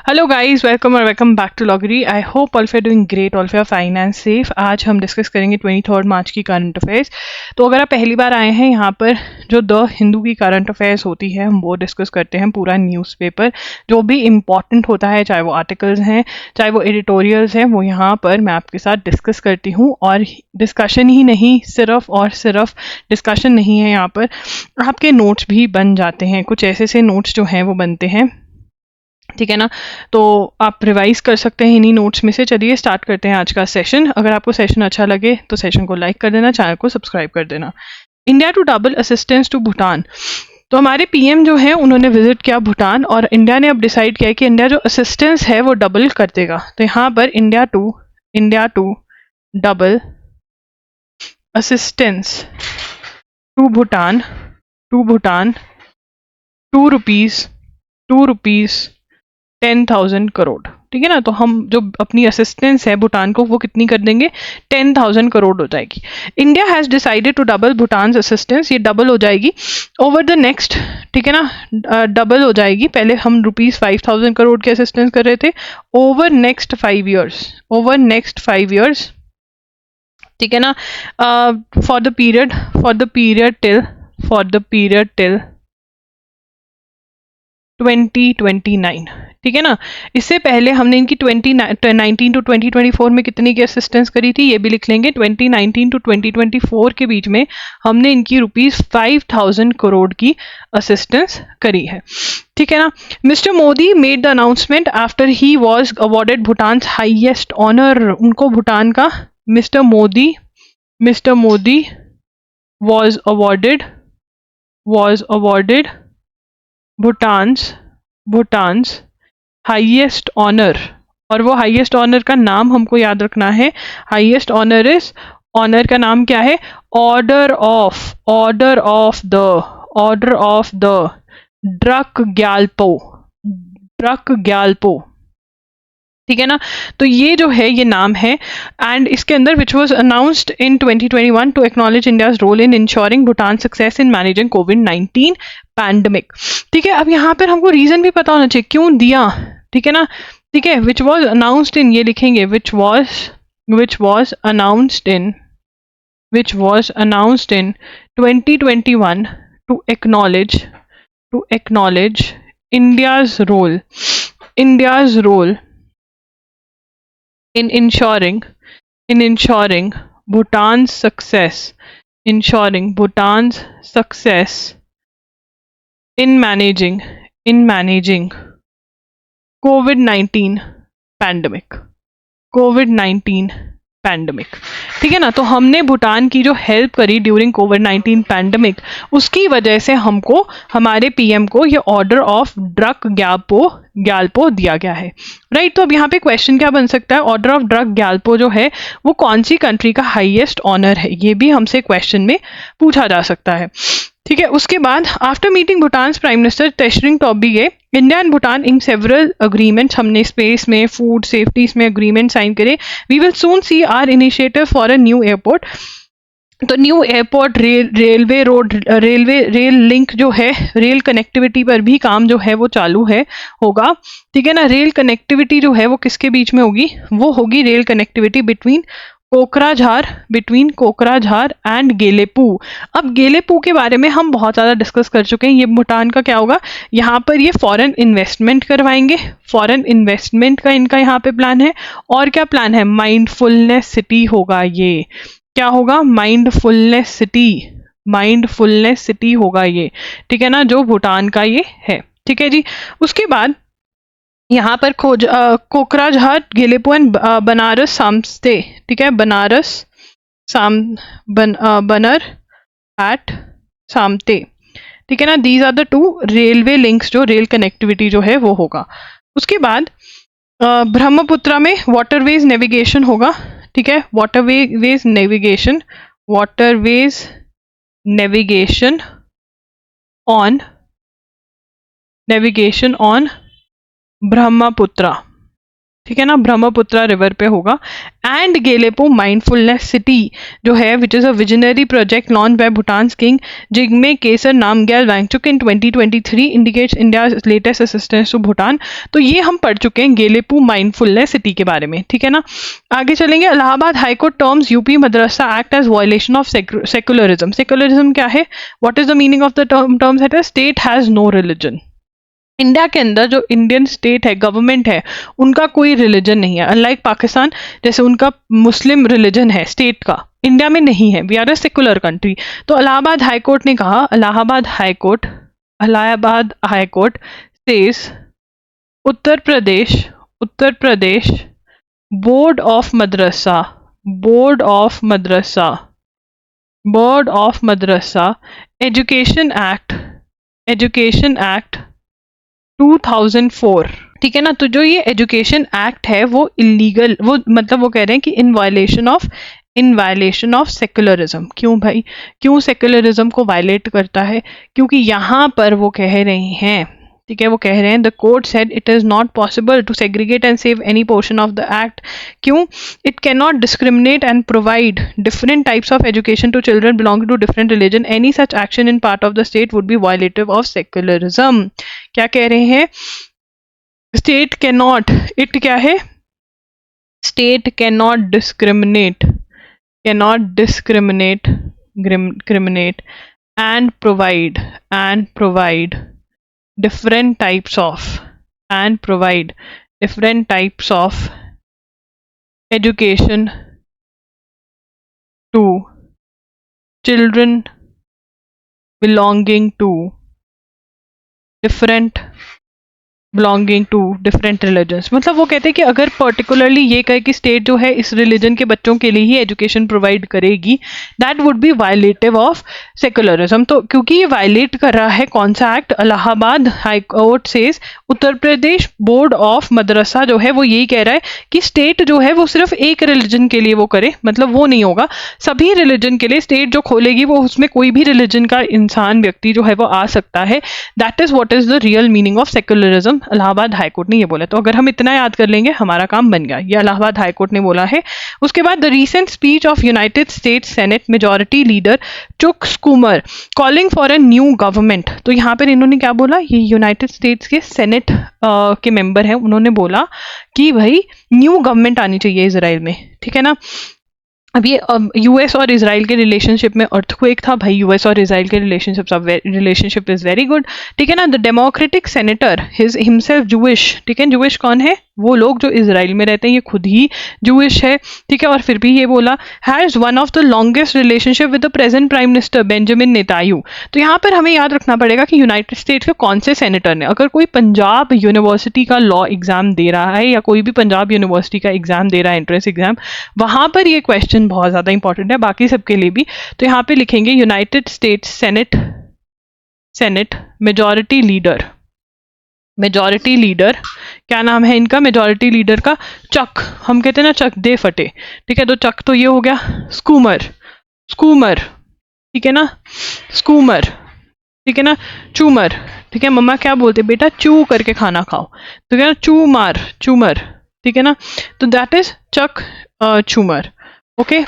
Hello guys, welcome back to लॉगरी। I hope all फे doing great, all फे fine and safe. आज हम डिस्कस करेंगे 23 मार्च की करंट अफेयर्स। तो अगर आप पहली बार आए हैं यहाँ पर, जो द हिंदू की करंट अफेयर्स होती है हम वो डिस्कस करते हैं। पूरा न्यूज़पेपर जो भी इम्पॉर्टेंट होता है, चाहे वो आर्टिकल्स हैं चाहे वो एडिटोरियल्स हैं, वो यहाँ पर मैं आपके साथ डिस्कस करती हूँ। और डिस्कशन ही नहीं, सिर्फ और सिर्फ डिस्कशन नहीं है, यहाँ पर आपके नोट्स भी बन जाते हैं। कुछ ऐसे से नोट्स जो हैं वो बनते हैं, ठीक है ना। तो आप रिवाइज कर सकते हैं इन्हीं नोट्स में से। चलिए स्टार्ट करते हैं आज का सेशन। अगर आपको सेशन अच्छा लगे तो सेशन को लाइक कर देना, चैनल को सब्सक्राइब कर देना। India to double assistance to Bhutan. तो हमारे पीएम जो है उन्होंने विजिट किया भूटान, और इंडिया ने अब डिसाइड किया कि इंडिया जो असिस्टेंस है वो डबल कर देगा। तो यहाँ पर India to double assistance to Bhutan to rupees 10,000 crore, ठीक है ना। तो हम जो अपनी असिस्टेंस है भूटान को वो कितनी कर देंगे, 10,000 करोड़ हो जाएगी। India has decided to double Bhutan assistance. ये डबल हो जाएगी ओवर द नेक्स्ट, ठीक है ना, डबल हो जाएगी। पहले हम ₹5,000 करोड़ की असिस्टेंस कर रहे थे, ओवर नेक्स्ट 5 ईयर्स, ठीक है ना। फॉर द पीरियड टिल 2029, ठीक है ना। इससे पहले हमने इनकी 2019 टू 2024 में कितनी की असिस्टेंस करी थी, ये भी लिख लेंगे। 2019 टू 2024 के बीच में हमने इनकी ₹5,000 करोड़ की असिस्टेंस करी है, ठीक है ना। Mister Modi made the announcement after he was awarded Bhutan highest honour. उनको भूटान का mister Modi was awarded Bhutan's highest honour. और वो हाईएस्ट ऑनर का नाम हमको याद रखना है। हाईएस्ट ऑनर का नाम क्या है, order of the drug Gyalpo, ठीक है ना। तो ये जो है ये नाम है, एंड इसके अंदर which was announced in 2021 to acknowledge India's role in ensuring Bhutan success in managing कोविड-19 पैंडमिक, ठीक है। अब यहाँ पर हमको रीजन भी पता होना चाहिए क्यों दिया, ठीक है ना, ठीक है। विच वॉज अनाउंस्ड इन, ये लिखेंगे, which was announced in 2021 to acknowledge India's role in ensuring Bhutan's success in managing COVID-19 pandemic, ठीक है ना। तो हमने भूटान की जो हेल्प करी ड्यूरिंग कोविड-19 पैंडमिक, उसकी वजह से हमको, हमारे पीएम को, ये ऑर्डर ऑफ ड्रक ग्याल्पो दिया गया है, राइट। तो अब यहाँ पे क्वेश्चन क्या बन सकता है, ऑर्डर ऑफ ड्रक ग्याल्पो जो है वो कौन सी कंट्री का हाईएस्ट ऑनर है, ये भी हमसे क्वेश्चन में पूछा जा सकता है, ठीक है। उसके बाद after meeting Bhutan prime minister Tshering Tobgay, India and Bhutan in several agreements, हमने स्पेस में, फूड सेफ्टी में अग्रीमेंट साइन करे। We will soon see our initiative for a new airport. तो new airport, railway road, rail link जो है, रेल कनेक्टिविटी पर भी काम जो है वो चालू है, होगा, ठीक है ना। रेल कनेक्टिविटी जो है वो किसके बीच में होगी, वो होगी rail connectivity between Kokrajhar and Gelephu. अब गेलेपू के बारे में हम बहुत ज़्यादा डिस्कस कर चुके हैं। ये भूटान का क्या होगा, यहाँ पर ये फॉरेन इन्वेस्टमेंट करवाएंगे, फॉरेन इन्वेस्टमेंट का इनका यहाँ पे प्लान है। और क्या प्लान है, माइंडफुलनेस सिटी होगा। ये क्या होगा, माइंडफुलनेस सिटी होगा ये, ठीक है ना, जो भूटान का ये है, ठीक है जी। उसके बाद यहाँ पर कोकराझार, गेलेपू एंड बनारस सामते, ठीक है, बनर एट सामते, ठीक है ना। These are the 2 railway links, जो रेल कनेक्टिविटी जो है वो होगा। उसके बाद ब्रह्मपुत्रा में वाटरवेज नेविगेशन होगा, ठीक है, वाटरवेज नेविगेशन ऑन ब्रह्मपुत्रा, ठीक है ना, ब्रह्मपुत्रा रिवर पे होगा। एंड गेलेपो माइंडफुलनेस सिटी जो है which is a visionary project launch by Bhutan king Jigme Khesar Namgyel Wangchuck in 2023 indicates India latest assistance to Bhutan. तो ये हम पढ़ चुके हैं गेलेपू माइंडफुलनेस सिटी के बारे में, ठीक है ना। आगे चलेंगे, Allahabad high court terms UP madrasa act as violation of secularism. Secularism क्या है, what is the meaning of the terms, है state has no religion. India के अंदर जो इंडियन स्टेट है, गवर्नमेंट है, उनका कोई रिलीजन नहीं है। अनलाइक पाकिस्तान जैसे उनका मुस्लिम रिलीजन है स्टेट का, इंडिया में नहीं है। We are a secular country. तो इलाहाबाद हाई कोर्ट ने कहा, Allahabad high court says Uttar Pradesh board of madrasa education act 2004, ठीक है ना। तो जो ये एजुकेशन एक्ट है वो इलीगल, वो मतलब वो कह रहे हैं कि इन वायलेशन ऑफ सेकुलरिज्म। क्यों भाई, क्यों सेकुलरिज्म को वायलेट करता है? क्योंकि यहाँ पर वो कह रहे हैं, ठीक है, वो कह रहे हैं the court said it is not possible to segregate and save any portion of the act. क्यों? It can not discriminate and provide different types of education to children belonging to different religion. Any such action in part of the state would be violative of secularism. क्या कह रहे हैं? State can not, it क्या है, state can not discriminate and provide different types of education to children belonging to different religions। मतलब वो कहते हैं कि अगर पर्टिकुलरली ये कहे कि स्टेट जो है इस रिलीजन के बच्चों के लिए ही एजुकेशन प्रोवाइड करेगी, that would be violative of secularism. तो क्योंकि ये वायलेट कर रहा है कौन सा act, Allahabad high court says Uttar Pradesh board of madrasa जो है वो यही कह रहा है कि स्टेट जो है वो सिर्फ एक रिलीजन के लिए वो करे, मतलब वो नहीं होगा, सभी रिलीजन के लिए स्टेट जो खोलेगी वो उसमें कोई भी रिलीजन का इंसान व्यक्ति जो है वो आ सकता है। That is what is the real meaning of secularism. Allahabad high court ने ये बोला। तो अगर हम इतना याद कर लेंगे हमारा काम बन गया, ये इलाहाबाद हाईकोर्ट ने बोला है। उसके बाद the recent speech of United States Senate majority leader Chuck Schumer calling for a new government. तो यहाँ पर इन्होंने क्या बोला, ये यूनाइटेड स्टेट्स के सेनेट के मेंबर हैं, उन्होंने बोला कि भाई न्यू गवर्नमेंट आनी चाहिए इजराइल में, ठीक है ना। अब ये यूएस और इजराइल के रिलेशनशिप में अर्थक्वेक था भाई, यूएस और इजराइल के रिलेशनशिप इज वेरी गुड, ठीक है ना। The democratic senator himself Jewish, ठीक है, जूइश कौन है, वो लोग जो इजराइल में रहते हैं, ये खुद ही जूइश है, ठीक है। और फिर भी ये बोला has one of the longest relationship with the present prime minister Benjamin Netanyahu. तो यहाँ पर हमें याद रखना पड़ेगा कि यूनाइटेड स्टेट्स के कौन से सेनेटर ने, अगर कोई पंजाब यूनिवर्सिटी का लॉ एग्जाम दे रहा है या कोई भी पंजाब यूनिवर्सिटी का एग्जाम दे रहा है, एंट्रेंस एग्जाम, वहां पर ये क्वेश्चन बहुत ज्यादा इंपॉर्टेंट है, बाकी सबके लिए भी। तो यहाँ पे लिखेंगे United States Senate majority leader, क्या नाम है इनका मेजॉरिटी लीडर का, चक, हम कहते हैं ना चक दे फटे, ठीक है। तो चक तो ये हो गया, स्कूमर, ठीक है ना, स्कूमर, ठीक है ना, चूमर, ठीक है। मम्मा क्या बोलते बेटा, चू करके खाना खाओ, तो क्या चूमर, ठीक है ना। तो दैट इज चक चूमर, ओके।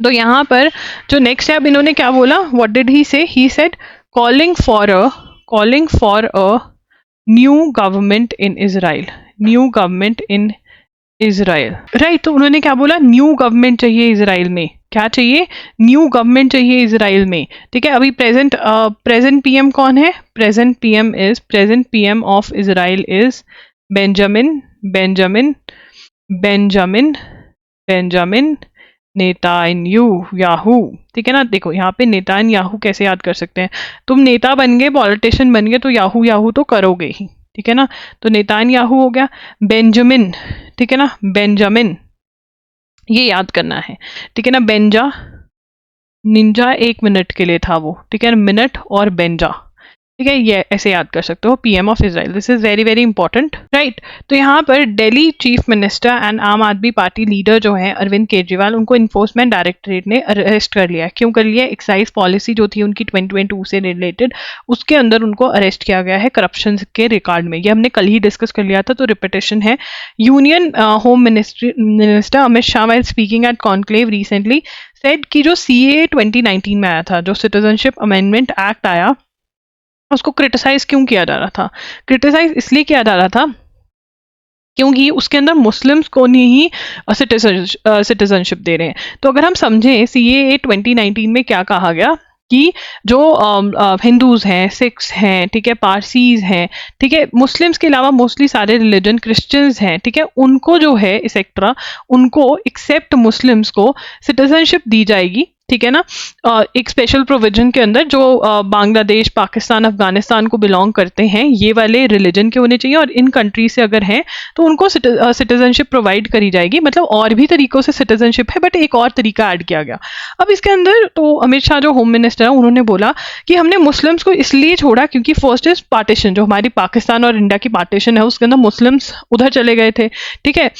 तो यहाँ पर जो नेक्स्ट है, अब इन्होंने क्या बोला, व्हाट डिड ही से, he said calling for a new government in Israel, right. तो उन्होंने क्या बोला, न्यू गवर्नमेंट चाहिए इजराइल में, क्या चाहिए, न्यू गवर्नमेंट चाहिए इजराइल में, ठीक है। अभी प्रेजेंट पीएम कौन है, present PM of Israel is Benjamin Netanyahu, ठीक है ना। देखो यहाँ पे नेतान्याहू कैसे याद कर सकते हैं, तुम नेता बन गए, पॉलिटिशियन बन गए, तो याहू तो करोगे ही, ठीक है ना। तो नेतान्याहू हो गया, बेंजामिन, ठीक है ना, बेंजामिन, ये याद करना है, ठीक है ना। निंजा 1 मिनट के लिए था वो, ठीक है ना, मिनट और बेंजा, ठीक है, ये ऐसे याद कर सकते हो, PM of Israel. This is very very important, right. तो यहाँ पर दिल्ली चीफ मिनिस्टर एंड आम आदमी पार्टी लीडर जो है अरविंद केजरीवाल, उनको इन्फोर्समेंट डायरेक्टरेट ने अरेस्ट कर लिया। क्यों कर लिया? एक्साइज पॉलिसी जो थी उनकी 2022 से रिलेटेड, उसके अंदर उनको अरेस्ट किया गया है करप्शन के रिकॉर्ड में। ये हमने कल ही डिस्कस कर लिया था, तो रिपीटेशन है। Union home minister Amit Shah while speaking at conclave recently said कि जो CAA 2019 में आया था, जो सिटीजनशिप अमेंडमेंट एक्ट आया, उसको क्रिटिसाइज क्यों किया जा रहा था? क्रिटिसाइज इसलिए किया जा रहा था क्योंकि उसके अंदर मुस्लिम्स को नहीं सिटीजनशिप दे रहे हैं। तो अगर हम समझें CAA 2019 में क्या कहा गया कि जो हिंदूज हैं, सिख्स हैं, ठीक है, पारसीज हैं, ठीक है, मुस्लिम्स के अलावा मोस्टली सारे रिलीजन, क्रिश्चियंस हैं, ठीक है, उनको जो है एक्सेट्रा, उनको एक्सेप्ट मुस्लिम्स को सिटीजनशिप दी जाएगी, ठीक है ना। एक स्पेशल प्रोविजन के अंदर जो बांग्लादेश, पाकिस्तान, अफगानिस्तान को बिलोंग करते हैं, ये वाले रिलीजन के होने चाहिए, और इन कंट्री से अगर हैं तो उनको सिटीजनशिप प्रोवाइड करी जाएगी। मतलब और भी तरीकों से सिटीजनशिप है, बट एक और तरीका ऐड किया गया। अब इसके अंदर तो अमित शाह जो होम मिनिस्टर है, उन्होंने बोला कि हमने मुस्लिम्स को इसलिए छोड़ा क्योंकि फर्स्ट इज पार्टीशन, जो हमारी पाकिस्तान और इंडिया की पार्टीशन है, उसके अंदर मुस्लिम्स उधर चले गए थे, ठीक है।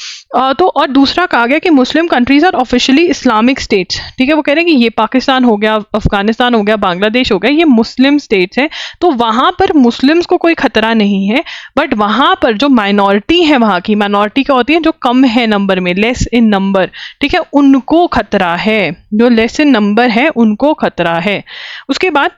तो और दूसरा कहा गया कि Muslim countries are officially Islamic states, ठीक है। वो कह रहे हैं कि ये पाकिस्तान हो गया, अफगानिस्तान हो गया, बांग्लादेश हो गया, ये मुस्लिम स्टेट्स हैं, तो वहां पर मुस्लिम्स को कोई खतरा नहीं है, बट वहां पर जो माइनॉरिटी है, वहां की माइनॉरिटी क्या होती है? जो कम है नंबर में, लेस इन नंबर, ठीक है, उनको खतरा है। जो लेस इन नंबर है उनको खतरा है। उसके बाद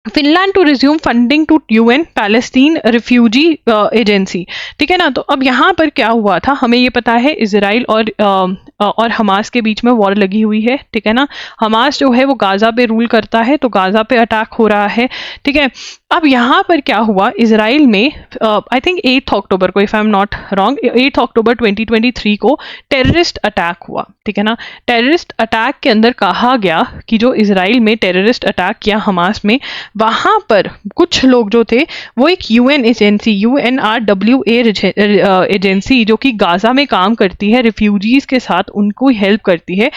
Finland to resume funding to UN Palestine refugee agency, ठीक है ना। तो अब यहाँ पर क्या हुआ था, हमें ये पता है इजराइल और हमास के बीच में वॉर लगी हुई है, ठीक है ना। हमास जो है वो गाजा पे रूल करता है, तो गाजा पे अटैक हो रहा है, ठीक है। अब यहाँ पर क्या हुआ, इजराइल में आई थिंक 8 अक्टूबर को, if I am not wrong, 8 अक्टूबर 2023 को टेररिस्ट अटैक हुआ, ठीक है ना। टेररिस्ट अटैक के अंदर कहा गया कि जो इजराइल में टेररिस्ट अटैक किया हमास में, वहां पर कुछ लोग जो थे वो एक UN एजेंसी, UNRWA एजेंसी, जो कि गाजा में काम करती है, रिफ्यूजीज के साथ उनको हेल्प करती है,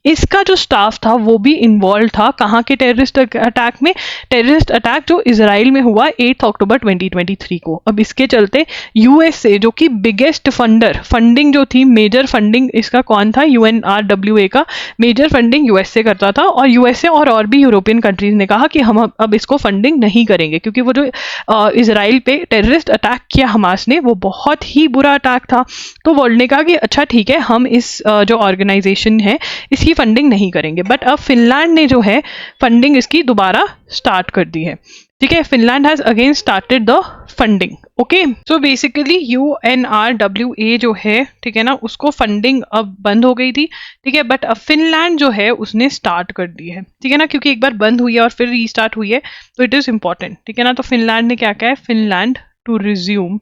इसका जो स्टाफ था वो भी इन्वॉल्व था। कहाँ के टेररिस्ट अटैक में? टेररिस्ट अटैक जो इजराइल में हुआ 8 अक्टूबर 2023 को। अब इसके चलते USA जो कि बिगेस्ट फंडिंग जो थी, मेजर फंडिंग इसका कौन था? UNRWA का मेजर फंडिंग USA करता था, और USA और भी यूरोपियन कंट्रीज ने कहा कि हम अब इसको फंडिंग नहीं करेंगे, क्योंकि वो जो इजराइल पे टेररिस्ट अटैक किया हमास ने, वो बहुत ही बुरा अटैक था। तो वर्ल्ड ने कहा कि अच्छा ठीक है, हम इस जो ऑर्गेनाइजेशन है इसकी फंडिंग नहीं करेंगे। बट अब फिनलैंड ने जो है फंडिंग इसकी दोबारा स्टार्ट कर दी है, ठीक है। Finland has again started the funding, okay. So basically UNRWA जो है, ठीक है ना, उसको फंडिंग अब बंद हो गई थी, ठीक है, बट अब फिनलैंड जो है उसने स्टार्ट कर दी है, ठीक है ना, क्योंकि एक बार बंद हुई है और फिर रीस्टार्ट हुई है, तो इट इज इंपॉर्टेंट, ठीक है ना। तो फिनलैंड ने क्या कहा है? Finland to resume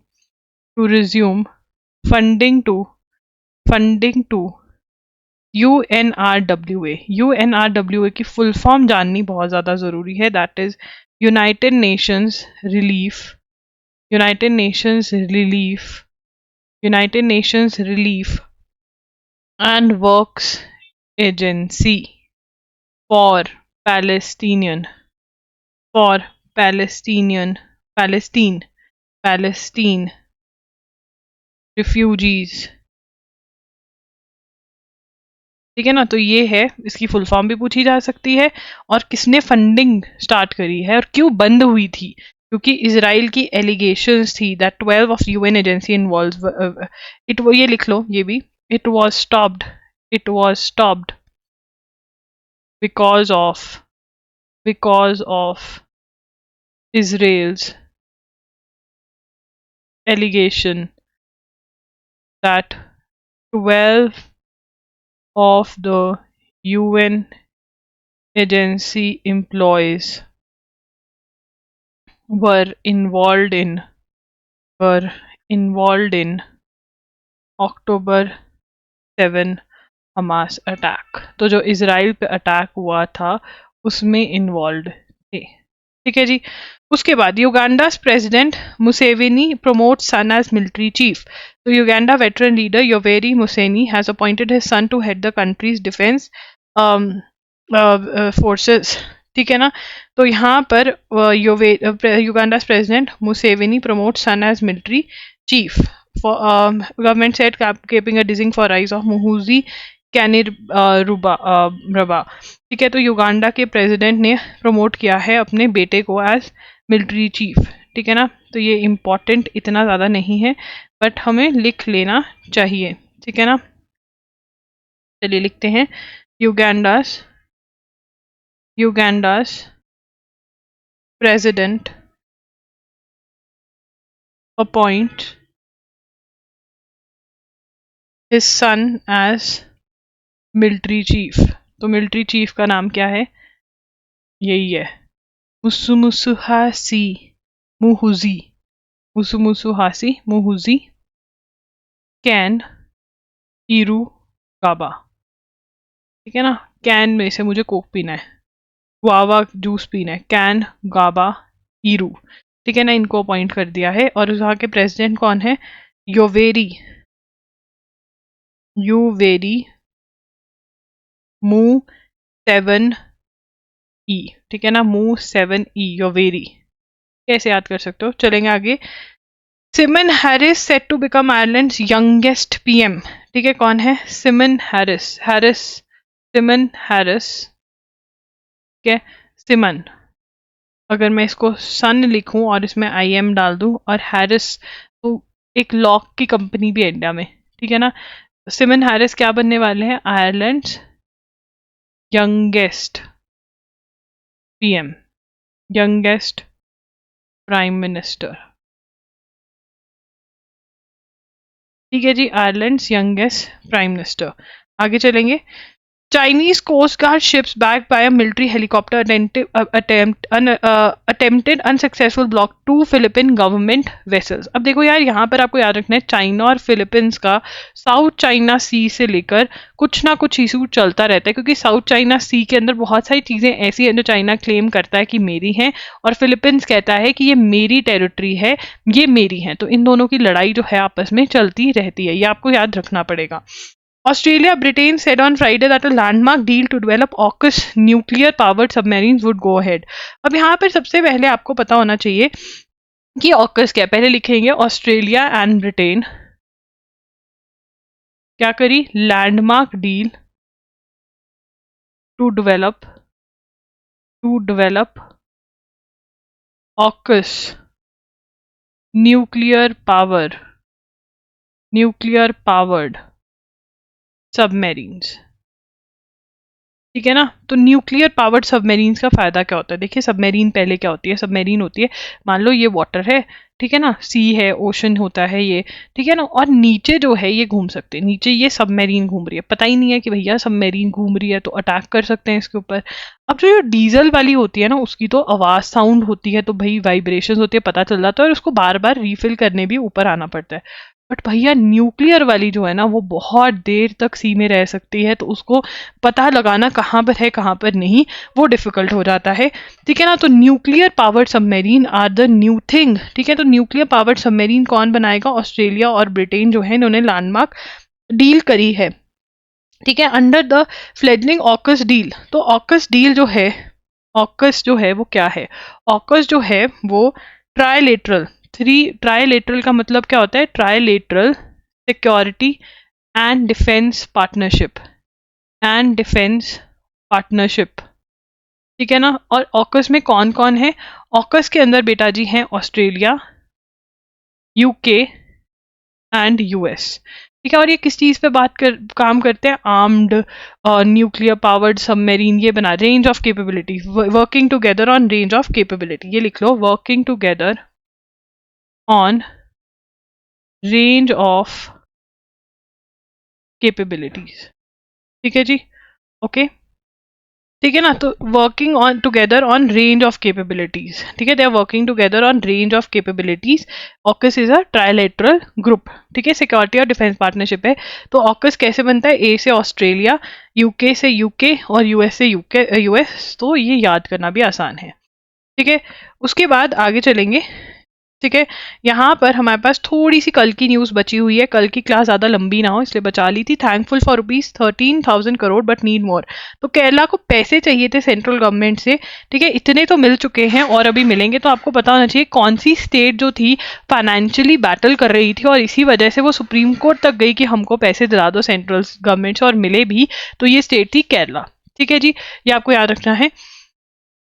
funding to UNRWA की फुल फॉर्म जाननी बहुत ज्यादा जरूरी है। That is United Nations relief and works agency for Palestine refugees, ठीक है ना। तो ये है, इसकी फुल फॉर्म भी पूछी जा सकती है, और किसने फंडिंग स्टार्ट करी है और क्यों बंद हुई थी? क्योंकि इजराइल की एलिगेशंस थी that 12 of UN agency involve it, वो ये लिख लो, ये भी, it was stopped because of Israel's allegation that 12 of the UN agency employees were involved in October 7 Hamas attack. तो जो इजराइल पे अटैक हुआ था उसमें इन्वॉल्व थे, ठीक है जी। उसके बाद Uganda's president Museveni promotes son as military chief. तो Uganda veteran leader Yoweri Museveni has appointed his son to head the country's defense forces, ठीक है ना। तो यहाँ पर Uganda's president Museveni promote son as military chief for government set keeping a डिजिंग for rise of Muhoozi Kainerugaba. ठीक है, तो युगांडा के प्रेसिडेंट ने प्रमोट किया है अपने बेटे को एज मिलिट्री चीफ। ठीक है ना, तो ये इम्पोर्टेंट इतना ज़्यादा नहीं है बट हमें लिख लेना चाहिए। ठीक है ना, चलिए लिखते हैं। युगांडा's president appoint his son as military chief। तो मिलिट्री चीफ का नाम क्या है? यही है, मुसुमुसुहासी मुहुजी, मुसुमुसुहासी मुहुजी कैन इरू गाबा। ठीक है ना, कैन में से मुझे कोक पीना है, गुआवा जूस पीना है, कैन गाबा इरू। ठीक है ना, इनको अपॉइंट कर दिया है। और वहाँ के प्रेसिडेंट कौन है? योवेरी मू7 ई। ठीक है ना, मू7 ई, योवेरी। कैसे याद कर सकते हो? चलेंगे आगे। Simon Harris set to become Ireland's youngest PM. ठीक है, कौन है? Simon Harris. Simon Harris. ठीक है, सिमन, अगर मैं इसको सन लिखूं और इसमें IM डाल दूं और हैरिस, तो एक लॉक की कंपनी भी है इंडिया में। ठीक है ना, सिमन हैरिस क्या बनने वाले हैं? Ireland's youngest PM, youngest prime minister. ठीक है जी, आयरलैंड्स यंगेस्ट प्राइम मिनिस्टर। आगे चलेंगे। Chinese Coast Guard ships backed by a military helicopter attempted unsuccessful block 2 Philippine government vessels। अब देखो यार, यहाँ पर आपको याद रखना है चाइना और फिलीपींस का साउथ चाइना सी से लेकर कुछ ना कुछ इशू चलता रहता है, क्योंकि साउथ चाइना सी के अंदर बहुत सारी चीज़ें ऐसी हैं जो चाइना क्लेम करता है कि मेरी हैं और फिलीपींस कहता है कि ये मेरी टेरिटरी है, ये मेरी है। तो इन दोनों की लड़ाई जो है आपस में चलती रहती है, ये आपको याद रखना पड़ेगा। Australia, Britain said on Friday that a landmark deal to develop AUKUS nuclear-powered submarines would go ahead। अब यहाँ पर सबसे पहले आपको पता होना चाहिए कि AUKUS क्या है। पहले लिखेंगे ऑस्ट्रेलिया एंड ब्रिटेन क्या करी? Landmark deal to develop AUKUS nuclear powered submarines. ठीक है ना, तो न्यूक्लियर पावर्ड सबमेरीन्स का फायदा क्या होता है? देखिए, सबमेरीन पहले क्या होती है? सबमेरीन होती है, मान लो ये वाटर है, ठीक है ना, सी है, ओशन होता है ये, ठीक है ना, और नीचे जो है ये घूम सकते हैं, नीचे ये सबमेरीन घूम रही है, पता ही नहीं है कि भैया सबमेरीन घूम रही है, तो अटैक कर सकते हैं इसके ऊपर। अब जो डीजल वाली होती है ना, उसकी तो आवाज साउंड होती है, तो भाई वाइब्रेशन होती है, पता चल जाता है, और उसको बार बार रीफिल करने भी ऊपर आना पड़ता है। बट भैया न्यूक्लियर वाली जो है ना, वो बहुत देर तक सी में रह सकती है, तो उसको पता लगाना कहाँ पर है कहाँ पर नहीं, वो डिफिकल्ट हो जाता है। ठीक है ना, तो nuclear powered submarine are the new thing. ठीक है, तो न्यूक्लियर पावर्ड सबमेरीन कौन बनाएगा? ऑस्ट्रेलिया और ब्रिटेन जो है, इन्होंने लैंडमार्क डील करी है। ठीक है, अंडर द फ्लेडलिंग ऑकस डील। तो ऑकस डील जो है, ऑकस जो है वो क्या है? ऑकस जो है वो ट्राइलेटरल, ट्राइलेटरल का मतलब क्या होता है? Trilateral security and defence partnership, ठीक है ना। और ऑकस में कौन कौन है? ऑकस के अंदर बेटा जी हैं ऑस्ट्रेलिया, यूके एंड यूएस। ठीक है, और ये किस चीज़ पे काम करते हैं? आर्म्ड न्यूक्लियर पावर्ड सबमेरीन ये बना, range of capability, working together on range of capability. ये लिख लो, working together on range of capabilities. ठीक है जी, ओके। ठीक है ना, तो working on together on range of capabilities. ठीक है, they are working together on range of capabilities. AUKUS is a trilateral group. ठीक है, सिक्योरिटी और डिफेंस पार्टनरशिप है। तो ऑकस कैसे बनता है? ए से ऑस्ट्रेलिया, यूके से यूके और यूएस से यूएस। तो ये याद करना भी आसान है। ठीक है, उसके बाद आगे चलेंगे। ठीक है, यहाँ पर हमारे पास थोड़ी सी कल की न्यूज़ बची हुई है, कल की क्लास ज़्यादा लंबी ना हो इसलिए बचा ली थी। Thankful for ₹13,000 crore but need more. तो केरला को पैसे चाहिए थे सेंट्रल गवर्नमेंट से, ठीक है, इतने तो मिल चुके हैं और अभी मिलेंगे। तो आपको पता होना चाहिए कौन सी स्टेट जो थी फाइनेंशियली बैटल कर रही थी और इसी वजह से वो सुप्रीम कोर्ट तक गई कि हमको पैसे दिला दो सेंट्रल गवर्नमेंट से, और मिले भी। तो ये स्टेट थी केरला। ठीक है जी, ये आपको याद रखना है।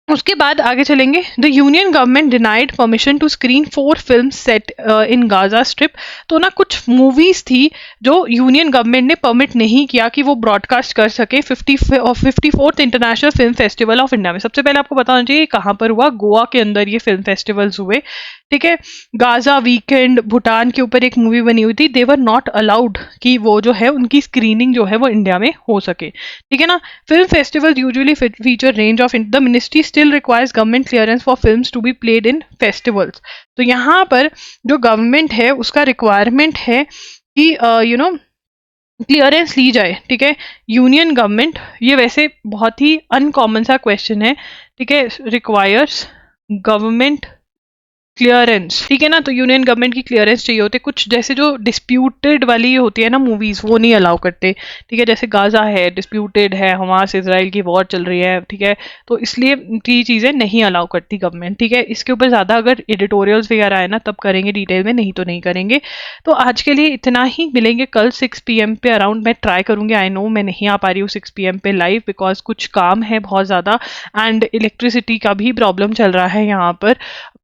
उसके बाद आगे चलेंगे। The union government denied permission to screen 4 film set in Gaza strip. तो ना कुछ मूवीज थी जो यूनियन गवर्नमेंट ने परमिट नहीं किया कि वो ब्रॉडकास्ट कर सके 54th international film festival of India में। सबसे पहले आपको बताना चाहिए कहाँ पर हुआ, गोवा के अंदर ये फिल्म फेस्टिवल्स हुए। ठीक है, गाजा वीकेंड भूटान के ऊपर एक मूवी बनी हुई थी, दे वर नॉट अलाउड कि वो जो है उनकी स्क्रीनिंग जो है वो इंडिया में हो सके। ठीक है ना, film festival usually feature range of the ministry still requires government clearance for films to be played in festivals. तो यहाँ पर जो गवर्नमेंट है उसका रिक्वायरमेंट है कि क्लियरेंस ली जाए। ठीक है, यूनियन गवर्नमेंट, ये वैसे बहुत ही अनकॉमन सा क्वेश्चन है। ठीक है, रिक्वायर्स गवर्नमेंट क्लियरेंस। ठीक है ना, तो यूनियन गवर्नमेंट की क्लियरेंस चाहिए होते। कुछ जैसे जो डिस्प्यूटेड वाली होती है ना मूवीज, वो नहीं अलाउ करते। ठीक है, जैसे गाजा है, डिस्प्यूटेड है, हमास इसराइल की वॉर चल रही है। ठीक है, तो इसलिए ये चीज़ें नहीं अलाउ करती गवर्नमेंट। ठीक है, इसके ऊपर ज़्यादा अगर एडिटोरियल्स वगैरह है ना तब करेंगे डिटेल में, नहीं तो नहीं करेंगे। तो आज के लिए इतना ही, मिलेंगे कल 6 PM पे अराउंड। मैं ट्राई करूँगी, आई नो मैं नहीं आ पा रही हूँ 6 PM पे लाइव बिकॉज कुछ काम है बहुत ज़्यादा, एंड इलेक्ट्रिसिटी का भी प्रॉब्लम चल रहा है, यहाँ पर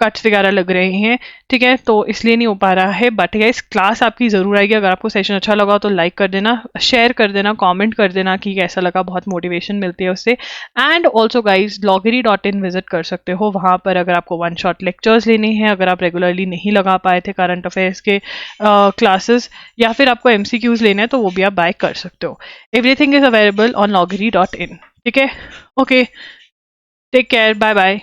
कट्स वगैरह लग रहे हैं। ठीक है, तो इसलिए नहीं हो पा रहा है। बट गाइस क्लास आपकी ज़रूर आएगी। अगर आपको सेशन अच्छा लगा तो लाइक कर देना, शेयर कर देना, कमेंट कर देना कि कैसा लगा, बहुत मोटिवेशन मिलती है उससे। And also guys loggery.in visit कर सकते हो, वहाँ पर अगर आपको 1 शॉट लेक्चर्स लेने हैं, अगर आप रेगुलरली नहीं लगा पाए थे करंट अफेयर्स के क्लासेस, या फिर आपको MCQs लेने हैं तो वो भी आप बाय कर सकते हो। Everything is available on loggery.in। ठीक है, okay, take care, bye bye.